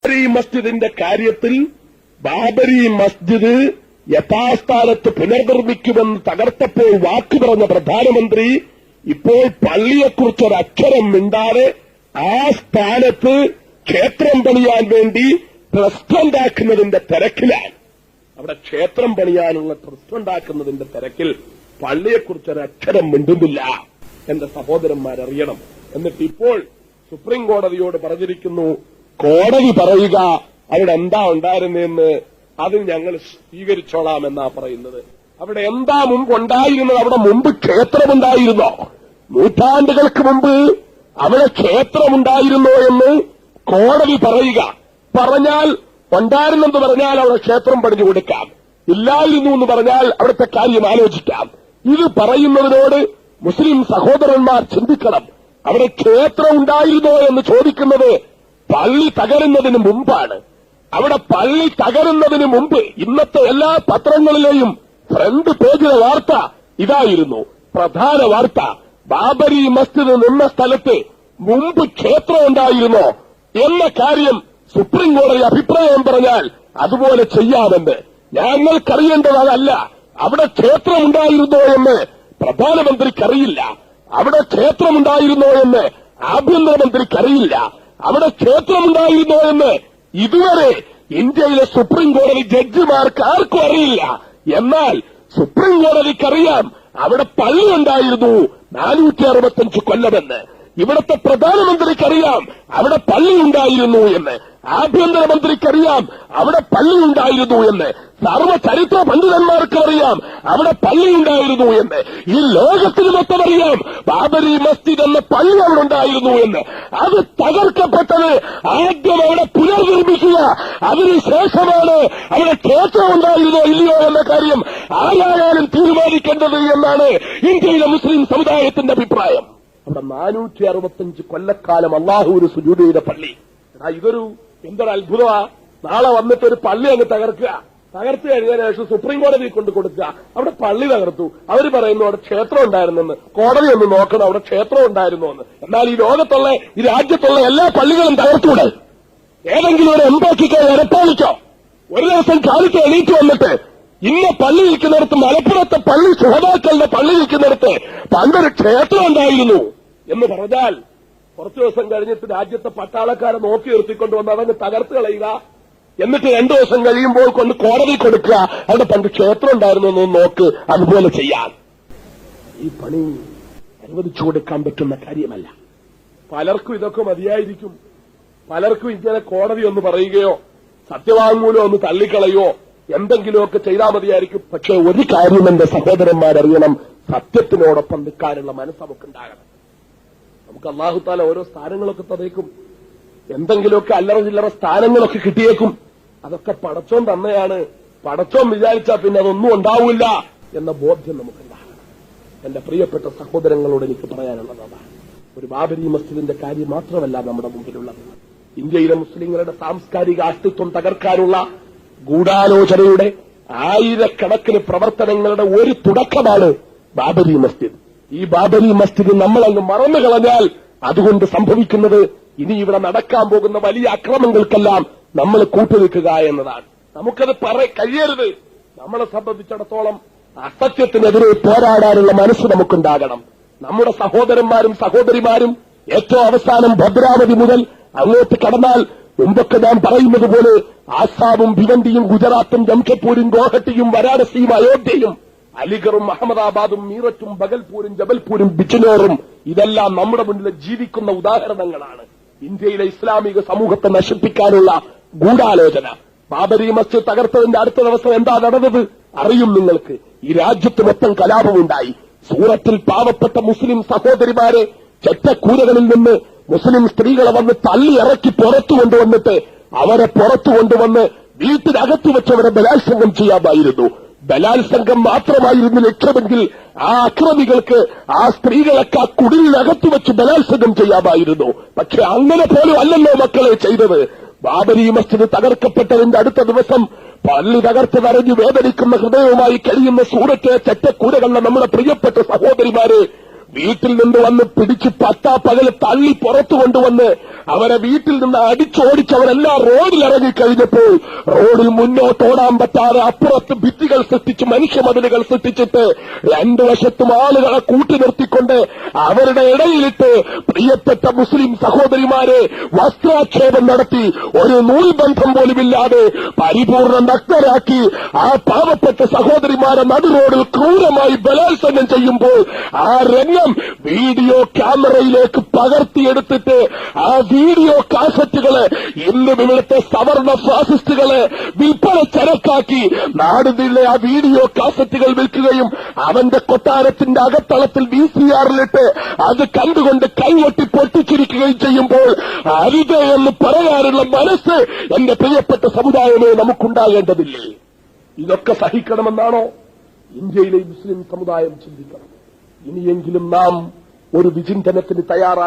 ബാബരി മസ്ജിദിന്റെ കാര്യത്തിൽ ബാബരി മസ്ജിദ് യഥാസ്ഥാനത്ത് പുനർനിർമ്മിക്കുമെന്ന് തകർത്തപ്പോൾ വാക്ക് പറഞ്ഞ പ്രധാനമന്ത്രി ഇപ്പോൾ പള്ളിയെക്കുറിച്ചൊരക്ഷരം മിണ്ടാതെ ആ സ്ഥാനത്ത് ക്ഷേത്രം പണിയാൻ വേണ്ടി ട്രസ്റ്റ് ഉണ്ടാക്കുന്നതിന്റെ തിരക്കിലാണ്. അവിടെ ക്ഷേത്രം പണിയാനുള്ള ട്രസ്റ്റ് ഉണ്ടാക്കുന്നതിന്റെ തിരക്കിൽ പള്ളിയെക്കുറിച്ചൊരക്ഷരം മിണ്ടുന്നില്ല. എന്റെ സഹോദരന്മാരറിയണം. എന്നിട്ട് ഇപ്പോൾ സുപ്രീം കോടതിയോട് പറഞ്ഞിരിക്കുന്നു, കോടതി പറയുക അവിടെ എന്താ ഉണ്ടായിരുന്നെന്ന്, അത് ഞങ്ങൾ സ്വീകരിച്ചോളാം എന്നാ പറയുന്നത്. അവിടെ എന്താ മുമ്പ് ഉണ്ടായിരുന്നത്? അവിടെ മുമ്പ് ക്ഷേത്രമുണ്ടായിരുന്നോ? നൂറ്റാണ്ടുകൾക്ക് മുമ്പ് അവിടെ ക്ഷേത്രമുണ്ടായിരുന്നോ എന്ന് കോടതി പറയുക. പറഞ്ഞാൽ ഉണ്ടായിരുന്നെന്ന് പറഞ്ഞാൽ അവിടെ ക്ഷേത്രം പണിഞ്ഞു കൊടുക്കാം, ഇല്ലായിരുന്നു എന്ന് പറഞ്ഞാൽ അവിടുത്തെ കാര്യം ആലോചിക്കാം. ഇത് പറയുന്നതിനോട് മുസ്ലിം സഹോദരന്മാർ ചിന്തിക്കണം. അവിടെ ക്ഷേത്രം ഉണ്ടായിരുന്നോ എന്ന് ചോദിക്കുന്നത് പള്ളി തകരുന്നതിന് മുമ്പാണ്. അവിടെ പള്ളി തകരുന്നതിന് മുമ്പ് ഇന്നത്തെ എല്ലാ പത്രങ്ങളിലെയും ഫ്രണ്ട് പേജിലെ വാർത്ത ഇതായിരുന്നു. പ്രധാന വാർത്ത, ബാബരി മസ്ജിദ് നിന്ന സ്ഥലത്ത് മുമ്പ് ക്ഷേത്രം ഉണ്ടായിരുന്നോ എന്ന കാര്യം സുപ്രീം കോടതി അഭിപ്രായം പറഞ്ഞാൽ അതുപോലെ ചെയ്യാമെന്ന്. ഞങ്ങൾക്കറിയേണ്ടത് അതല്ല. അവിടെ ക്ഷേത്രമുണ്ടായിരുന്നോ എന്ന് പ്രധാനമന്ത്രിക്കറിയില്ല. അവിടെ ക്ഷേത്രമുണ്ടായിരുന്നോ എന്ന് ആഭ്യന്തരമന്ത്രിക്കറിയില്ല. അവിടെ ക്ഷേത്രമുണ്ടായിരുന്നോ എന്ന് ഇതുവരെ ഇന്ത്യയിലെ സുപ്രീം കോടതി ജഡ്ജിമാർക്ക് ആർക്കും അറിയില്ല. എന്നാൽ സുപ്രീം കോടതിക്കറിയാം അവിടെ പള്ളി ഉണ്ടായിരുന്നു 465 കൊല്ലമെന്ന്. ഇവിടത്തെ പ്രധാനമന്ത്രിക്കറിയാം അവിടെ പള്ളി ഉണ്ടായിരുന്നു എന്ന്. ആഭ്യന്തരമന്ത്രിക്കറിയാം അവിടെ പള്ളി ഉണ്ടായിരുന്നു എന്ന്. സർവ്വചരിത്ര പണ്ഡിതന്മാർക്ക് അറിയാം അവിടെ പള്ളി ഉണ്ടായിരുന്നു എന്ന്. ഈ ലോകത്തിന് മൊത്തം അറിയാം ബാബരി മസ്ജിദ് എന്ന പള്ളി അവിടെ ഉണ്ടായിരുന്നു എന്ന്. അത് തകർക്കപ്പെട്ടത് ആദ്യം അവിടെ പുനർനിർമ്മിക്കുക, അതിനുശേഷമാണ് അവിടെ ക്ഷേത്രം ഉണ്ടായിരുന്നോ ഇല്ലയോ എന്ന കാര്യം ആരായാലും തീരുമാനിക്കേണ്ടത് എന്നാണ് ഇന്ത്യയിലെ മുസ്ലിം സമുദായത്തിന്റെ അഭിപ്രായം. അവിടെ 465 കൊല്ലക്കാലം അള്ളാഹുവിന് സുജൂദ് ചെയ്ത പള്ളി. ഇതൊരു എന്തൊരു അത്ഭുതമാ. നാളെ വന്നിട്ട് ഒരു പള്ളി അങ്ങ് തകർത്ത് കഴിഞ്ഞതിന് ശേഷം സുപ്രീം കോടതി കൊണ്ട് കൊടുക്കുക. അവിടെ പള്ളി തകർത്തു, അവർ പറയുന്നു അവിടെ ക്ഷേത്രം ഉണ്ടായിരുന്നെന്ന്. കോടതി ഒന്ന് നോക്കണം അവിടെ ക്ഷേത്രം ഉണ്ടായിരുന്നു എന്ന്. എന്നാൽ ഈ ലോകത്തുള്ള ഈ രാജ്യത്തുള്ള എല്ലാ പള്ളികളും തകർത്തൂടെ? ഏതെങ്കിലും ഒരു എംപാക്കിക്കോ എരപ്പാളിക്കോ ഒരു ദിവസം കാലത്ത് എണീറ്റ് വന്നിട്ട് ഇന്ന പള്ളി ഇരിക്കുന്നിടത്ത്, മലപ്പുറത്തെ പള്ളി സുഹദാക്കളുടെ പള്ളി ഇരിക്കുന്നിടത്ത് പണ്ടൊരു ക്ഷേത്രം ഉണ്ടായിരുന്നു എന്ന് പറഞ്ഞാൽ കുറച്ചു ദിവസം കഴിഞ്ഞിട്ട് രാജ്യത്തെ പട്ടാളക്കാരെ നോക്കി നിർത്തിക്കൊണ്ടുവന്ന് അതങ്ങ് തകർത്ത് കളയുക. എന്നിട്ട് 2 ദിവസം കഴിയുമ്പോൾ കൊണ്ട് കോടതി കൊടുക്കുക, അവിടെ പണ്ട് ക്ഷേത്രം ഉണ്ടായിരുന്നു എന്നൊന്ന് നോക്ക്. അതുപോലെ ചെയ്യാൻ ഈ പണി അനുവദിച്ചു കൊടുക്കാൻ പറ്റുന്ന കാര്യമല്ല. പലർക്കും ഇതൊക്കെ മതിയായിരിക്കും. പലർക്കും ഇങ്ങനെ കോടതി ഒന്ന് പറയുകയോ സത്യവാങ്മൂലം ഒന്ന് തള്ളിക്കളയോ എന്തെങ്കിലുമൊക്കെ ചെയ്താൽ മതിയായിരിക്കും. പക്ഷേ ഒരു കാര്യം എന്റെ സഹോദരന്മാരറിയണം, സത്യത്തിനോടൊപ്പം നിൽക്കാനുള്ള മനസ്സ് നമുക്കുണ്ടാകണം. നമുക്ക് അല്ലാഹു തആല ഓരോ സ്ഥാനങ്ങളൊക്കെ തന്നേക്കും, എന്തെങ്കിലുമൊക്കെ അല്ലറ ചില്ലറ സ്ഥാനങ്ങളൊക്കെ കിട്ടിയേക്കും. അതൊക്കെ പടച്ചോൻ തന്നെയാണ്. പടച്ചോൻ വിചാരിച്ചാൽ പിന്നെ അതൊന്നും ഉണ്ടാവില്ല എന്ന ബോധ്യം നമുക്കുണ്ടാകണം. എന്റെ പ്രിയപ്പെട്ട സഹോദരങ്ങളോട് എനിക്ക് പറയാനുള്ളത് അതാണ്. ഒരു ബാബരി മസ്ജിദിന്റെ കാര്യം മാത്രമല്ല നമ്മുടെ മുമ്പിലുള്ളത്. ഇന്ത്യയിലെ മുസ്ലിങ്ങളുടെ സാംസ്കാരിക അസ്തിത്വം തകർക്കാനുള്ള ഗൂഢാലോചനയുടെ ആയിരക്കണക്കിന് പ്രവർത്തനങ്ങളുടെ ഒരു തുടക്കമാണ് ബാബരി മസ്ജിദ്. ഈ ബാബരി മസ്ജിദ് നമ്മളങ്ങ് മറന്നു കളഞ്ഞാൽ അതുകൊണ്ട് സംഭവിക്കുന്നത് ഇനി ഇവിടെ നടക്കാൻ പോകുന്ന വലിയ അക്രമങ്ങൾക്കെല്ലാം നമ്മൾ കൂട്ടുനിൽക്കുക എന്നതാണ്. നമുക്കത് കഴിയരുത്. നമ്മളെ സംബന്ധിച്ചിടത്തോളം അസത്യത്തിനെതിരെ പോരാടാനുള്ള മനസ്സ് നമുക്കുണ്ടാകണം. നമ്മുടെ സഹോദരന്മാരും സഹോദരിമാരും ഏറ്റവും അവസാനം ഭദ്രാവതി മുതൽ അങ്ങോട്ട് കടന്നാൽ മുമ്പൊക്കെ ഞാൻ പറയുന്നത് പോലെ ആസാമും ഭിവണ്ടിയും ഗുജറാത്തും ജംഷഡ്പൂരും ഗോഹട്ടിയും വാരാണസിയും അയോധ്യയും അലിഗറും അഹമ്മദാബാദും മീററ്റും ബഗൽപൂരും ജബൽപൂരും ബിജ്നോറും ഇതെല്ലാം നമ്മുടെ മുന്നിൽ ജീവിക്കുന്ന ഉദാഹരണങ്ങളാണ്. ഇന്ത്യയിലെ ഇസ്ലാമിക സമൂഹത്തെ നശിപ്പിക്കാനുള്ള ഗൂഢാലോചന. ബാബരി മസ്ജിദ് തകർത്തതിന്റെ അടുത്ത ദിവസം എന്താ നടന്നത് അറിയും നിങ്ങൾക്ക്. ഈ രാജ്യത്ത് മൊത്തം കലാപമുണ്ടായി. സൂറത്തിൽ പാവപ്പെട്ട മുസ്ലിം സഹോദരിമാരെ ചെറ്റക്കൂരകളിൽ നിന്ന് മുസ്ലിം സ്ത്രീകളെ വന്ന് തള്ളി ഇറക്കി പുറത്തു കൊണ്ടുവന്നിട്ട് അവരെ പുറത്തു കൊണ്ടുവന്ന് വീട്ടിനകത്ത് വെച്ചവരെ ബലാത്സംഗം ചെയ്യാമായിരുന്നു. ബലാത്സംഗം മാത്രമായിരുന്നു ലക്ഷ്യമെങ്കിൽ ആ അക്രമികൾക്ക് ആ സ്ത്രീകളൊക്കെ ആ കുടിലിനകത്ത് വെച്ച് ബലാത്സംഗം ചെയ്യാമായിരുന്നു. പക്ഷെ അങ്ങനെ പോലും അല്ലല്ലോ മക്കളെ ചെയ്തത്. ബാബരി മസ്ജിദ് തകർക്കപ്പെട്ടതിന്റെ അടുത്ത ദിവസം പള്ളി തകർത്ത് കരഞ്ഞു വേദനിക്കുന്ന ഹൃദയവുമായി കഴിയുന്ന സൂറത്തെ ചെറ്റക്കൂരകളുടെ നമ്മുടെ പ്രിയപ്പെട്ട സഹോദരിമാരെ വീട്ടിൽ നിന്ന് വന്ന് പിടിച്ച് പകല് തള്ളി പുറത്തു കൊണ്ടുവന്ന് അവരെ വീട്ടിൽ നിന്ന് അടിച്ചോടിച്ചവരെല്ലാം റോഡിലിറങ്ങിക്കഴിഞ്ഞപ്പോൾ റോഡിൽ മുന്നോട്ടോടാൻ പറ്റാതെ അപ്പുറത്ത് ഭിത്തികൾ സൃഷ്ടിച്ച് മനുഷ്യമതിലുകൾ സൃഷ്ടിച്ചിട്ട് രണ്ടു വശത്തും ആളുകളെ കൂട്ടി നിർത്തിക്കൊണ്ട് അവരുടെ ഇടയിലിട്ട് പ്രിയപ്പെട്ട മുസ്ലിം സഹോദരിമാരെ വസ്ത്രാക്ഷേപം നടത്തി ഒരു നൂൽബന്ധം പോലുമില്ലാതെ പരിപൂർണ്ണ നഗ്നരാക്കി ആ പാവപ്പെട്ട സഹോദരിമാരെ നടുറോഡിൽ ക്രൂരമായി ബലാത്സംഗം ചെയ്യുമ്പോൾ ആ രംഗം വീഡിയോ ക്യാമറയിലേക്ക് പകർത്തിയെടുത്തിട്ട് ആ വീഡിയോ കാസറ്റുകള് ഇന്നും ഇവിടുത്തെ സവർണ ഫാസിസ്റ്റുകള് വിൽപ്പന ചരക്കാക്കി നാടുതിലെ ആ വീഡിയോ കാസറ്റുകൾ വിൽക്കുകയും അവന്റെ കൊട്ടാരത്തിന്റെ അകത്തളത്തിൽ VCRലിട്ട് അത് കണ്ടുകൊണ്ട് കൈകൊട്ടി പൊട്ടിച്ചിരിക്കുകയും ചെയ്യുമ്പോൾ അരുത് എന്ന് പറയാനുള്ള മനസ്സ് എന്റെ പ്രിയപ്പെട്ട സമുദായമേ നമുക്കുണ്ടാകേണ്ടതില്ലേ? ഇതൊക്കെ സഹിക്കണമെന്നാണോ ഇന്ത്യയിലെ മുസ്ലിം സമുദായം ചിന്തിക്കണം? ഇനിയെങ്കിലും നാം ഒരു വിചിന്തനത്തിന് തയ്യാറാണ്.